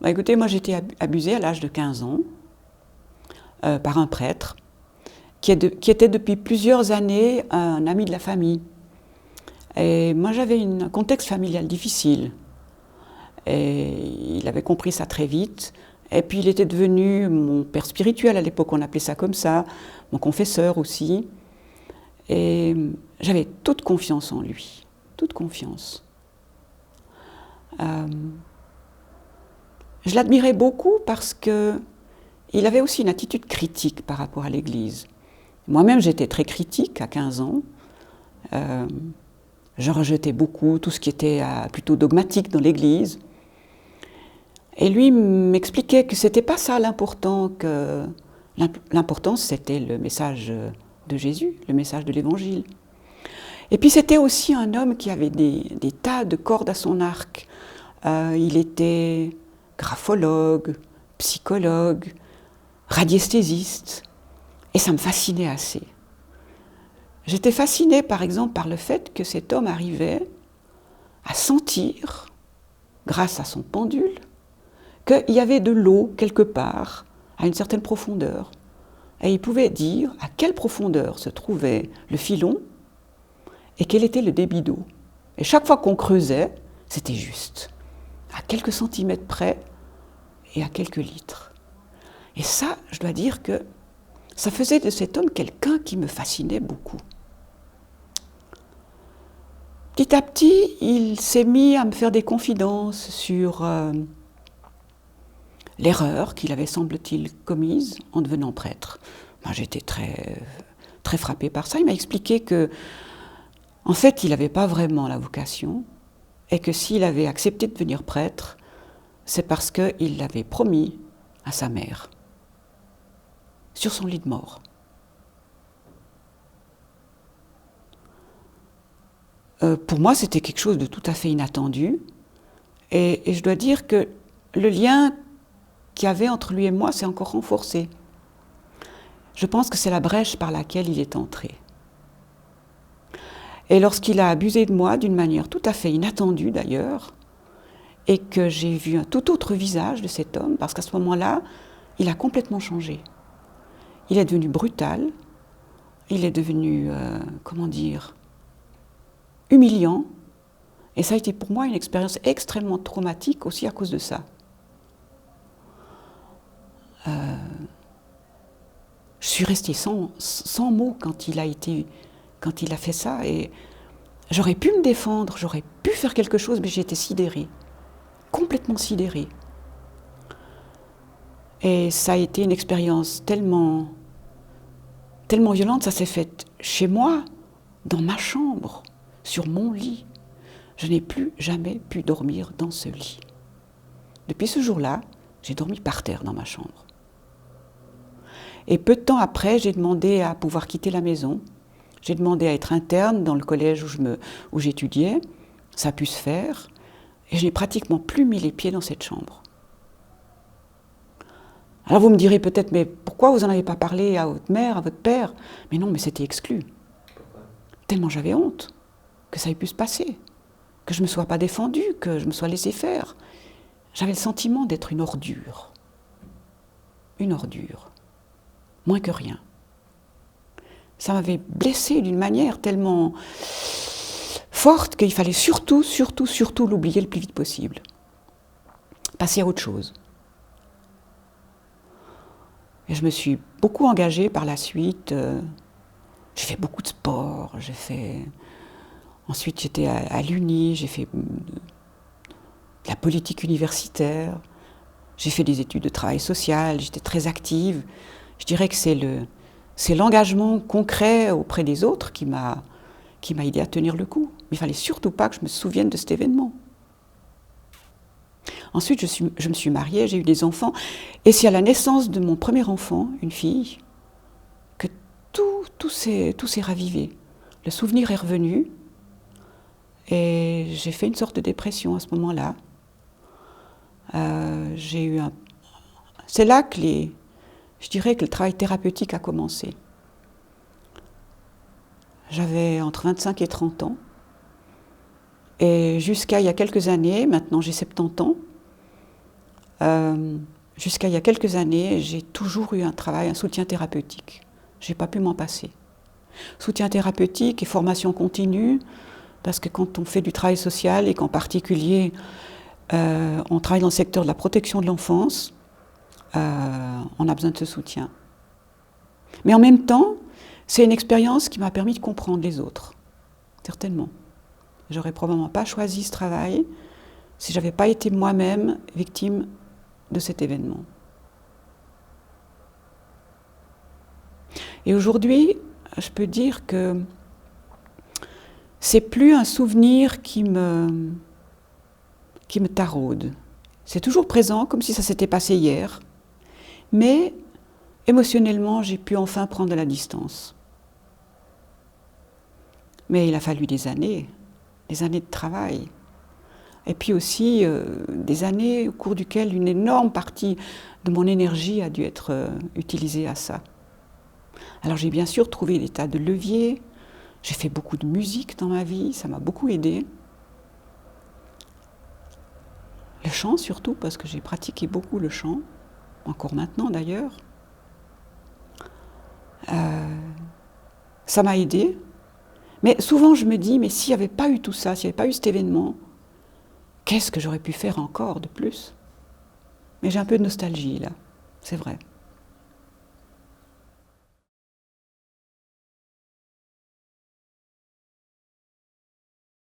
Bah, écoutez, moi j'ai été abusée à l'âge de 15 ans par un prêtre qui était depuis plusieurs années un ami de la famille. Et moi j'avais un contexte familial difficile. Et il avait compris ça très vite. Et puis il était devenu mon père spirituel, à l'époque on appelait ça comme ça, mon confesseur aussi. Et j'avais toute confiance en lui, toute confiance. Je l'admirais beaucoup parce qu'il avait aussi une attitude critique par rapport à l'Église. Moi-même, j'étais très critique à 15 ans. Je rejetais beaucoup tout ce qui était plutôt dogmatique dans l'Église. Et lui m'expliquait que c'était pas ça l'important, que l'important c'était le message de Jésus, le message de l'Évangile. Et puis c'était aussi un homme qui avait des tas de cordes à son arc. Il était graphologue, psychologue, radiesthésiste, et ça me fascinait assez. J'étais fascinée par exemple par le fait que cet homme arrivait à sentir, grâce à son pendule, qu'il y avait de l'eau quelque part, à une certaine profondeur. Et il pouvait dire à quelle profondeur se trouvait le filon et quel était le débit d'eau. Et chaque fois qu'on creusait, c'était juste, à quelques centimètres près et à quelques litres. Et ça, je dois dire que ça faisait de cet homme quelqu'un qui me fascinait beaucoup. Petit à petit, il s'est mis à me faire des confidences sur l'erreur qu'il avait, semble-t-il, commise en devenant prêtre. Moi, j'étais très frappée par ça. Il m'a expliqué que, en fait, il n'avait pas vraiment la vocation et que s'il avait accepté de devenir prêtre, c'est parce qu'il l'avait promis à sa mère, sur son lit de mort. Pour moi, c'était quelque chose de tout à fait inattendu. Et je dois dire que le lien qu'il y avait entre lui et moi s'est encore renforcé. Je pense que c'est la brèche par laquelle il est entré. Et lorsqu'il a abusé de moi d'une manière tout à fait inattendue d'ailleurs, et que j'ai vu un tout autre visage de cet homme, parce qu'à ce moment-là, il a complètement changé. Il est devenu brutal, il est devenu, humiliant, et ça a été pour moi une expérience extrêmement traumatique aussi à cause de ça. Je suis restée sans mots quand il a fait ça, et j'aurais pu me défendre, j'aurais pu faire quelque chose, mais j'étais sidérée, complètement sidérée. Et ça a été une expérience tellement violente, ça s'est fait chez moi, dans ma chambre, sur mon lit. Je n'ai plus jamais pu dormir dans ce lit. Depuis ce jour-là, j'ai dormi par terre dans ma chambre. Et peu de temps après, j'ai demandé à pouvoir quitter la maison. J'ai demandé à être interne dans le collège où j'étudiais. Ça a pu se faire. Et je n'ai pratiquement plus mis les pieds dans cette chambre. Alors vous me direz peut-être, mais pourquoi vous n'en avez pas parlé à votre mère, à votre père? Mais non, mais c'était exclu. Tellement j'avais honte que ça ait pu se passer. Que je ne me sois pas défendue, que je me sois laissée faire. J'avais le sentiment d'être une ordure. Une ordure. Moins que rien. Ça m'avait blessée d'une manière tellement forte qu'il fallait surtout l'oublier le plus vite possible. Passer à autre chose. Et je me suis beaucoup engagée par la suite. J'ai fait beaucoup de sport. Ensuite, j'étais à l'Uni, j'ai fait de la politique universitaire. J'ai fait des études de travail social, j'étais très active. Je dirais que c'est l'engagement concret auprès des autres qui m'a aidé à tenir le coup. Mais il ne fallait surtout pas que je me souvienne de cet événement. Ensuite, je me suis mariée, j'ai eu des enfants. Et c'est à la naissance de mon premier enfant, une fille, que tout s'est ravivé. Le souvenir est revenu. Et j'ai fait une sorte de dépression à ce moment-là. C'est là que je dirais que le travail thérapeutique a commencé. J'avais entre 25 et 30 ans. Et jusqu'à il y a quelques années, maintenant j'ai 70 ans, jusqu'à il y a quelques années, j'ai toujours eu un travail, un soutien thérapeutique. Je n'ai pas pu m'en passer. Soutien thérapeutique et formation continue, parce que quand on fait du travail social et qu'en particulier on travaille dans le secteur de la protection de l'enfance, on a besoin de ce soutien. Mais en même temps, c'est une expérience qui m'a permis de comprendre les autres, certainement. J'aurais probablement pas choisi ce travail si j'avais pas été moi-même victime de cet événement. Et aujourd'hui, je peux dire que c'est plus un souvenir qui me taraude. C'est toujours présent, comme si ça s'était passé hier, mais émotionnellement, j'ai pu enfin prendre de la distance. Mais il a fallu des années de travail. Et puis aussi des années au cours duquel une énorme partie de mon énergie a dû être utilisée à ça. Alors j'ai bien sûr trouvé des tas de leviers, j'ai fait beaucoup de musique dans ma vie, ça m'a beaucoup aidé. Le chant surtout, parce que j'ai pratiqué beaucoup le chant, encore maintenant d'ailleurs. Ça m'a aidé. Mais souvent je me dis, mais s'il n'y avait pas eu tout ça, s'il n'y avait pas eu cet événement, qu'est-ce que j'aurais pu faire encore de plus? Mais j'ai un peu de nostalgie là, c'est vrai.